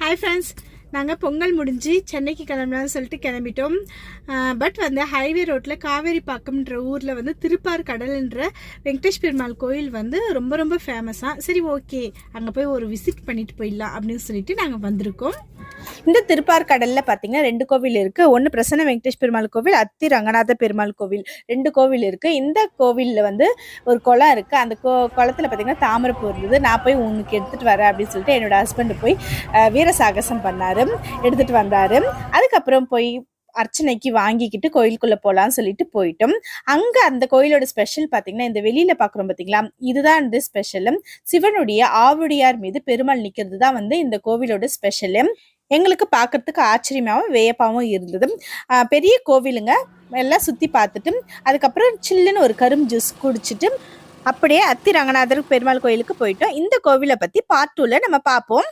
Hi friends, நாங்கள் பொங்கல் முடிஞ்சு சென்னைக்கு கிளம்பலாம்னு சொல்லிட்டு கிளம்பிட்டோம். பட் வந்து ஹைவே ரோட்டில் காவேரிப்பாக்கம்ன்ற ஊரில் வந்து திருப்பார் கடல்ன்ற வெங்கடேஷ் பெருமாள் கோயில் வந்து ரொம்ப ரொம்ப ஃபேமஸாக. சரி, ஓகே, அங்கே போய் ஒரு விசிட் பண்ணிட்டு போயிடலாம் அப்படின்னு சொல்லிட்டு நாங்கள் வந்திருக்கோம். இந்த திருப்பார் கடலில் பார்த்தீங்கன்னா 2 கோவில் இருக்குது. ஒன்று பிரசன்ன வெங்கடேஷ் பெருமாள் கோவில், அத்தி ரங்கநாத பெருமாள் கோவில், 2 கோவில் இருக்குது. இந்த கோவிலில் வந்து ஒரு குளம் இருக்குது. அந்த குளத்தில் பார்த்தீங்கன்னா தாமரைப்பூ இருந்தது. நான் போய் உனக்கு எடுத்துகிட்டு வரேன் அப்படின்னு சொல்லிட்டு என்னோட ஹஸ்பண்ட் போய் வீரசாகசம் பண்ணார், எடுத்துகிட்டு வந்தார். அதுக்கப்புறம் போய் அர்ச்சனைக்கு வாங்கிக்கிட்டு கோயிலுக்குள்ளே போகலான்னு சொல்லிட்டு போயிட்டோம். அங்கே அந்த கோயிலோட ஸ்பெஷல் பார்த்தீங்கன்னா, இந்த வெளியில் பார்க்குறோம் பார்த்தீங்களா, இதுதான் வந்து ஸ்பெஷலு. சிவனுடைய ஆவுடையார் மீது பெருமாள் நிற்கிறது தான் வந்து இந்த கோவிலோட ஸ்பெஷலு. எங்களுக்கு பார்க்கறதுக்கு ஆச்சரியமாகவும் வியப்பாகவும் இருந்தது. பெரிய கோவிலுங்க. எல்லாம் சுற்றி பார்த்துட்டு அதுக்கப்புறம் சில்லுன்னு ஒரு கரும் ஜூஸ் குடிச்சிட்டு அப்படியே அத்தி ரங்கநாதர் பெருமாள் கோயிலுக்கு போயிட்டோம். இந்த கோவிலை பற்றி பார்ட் 2ல நம்ம பார்ப்போம்.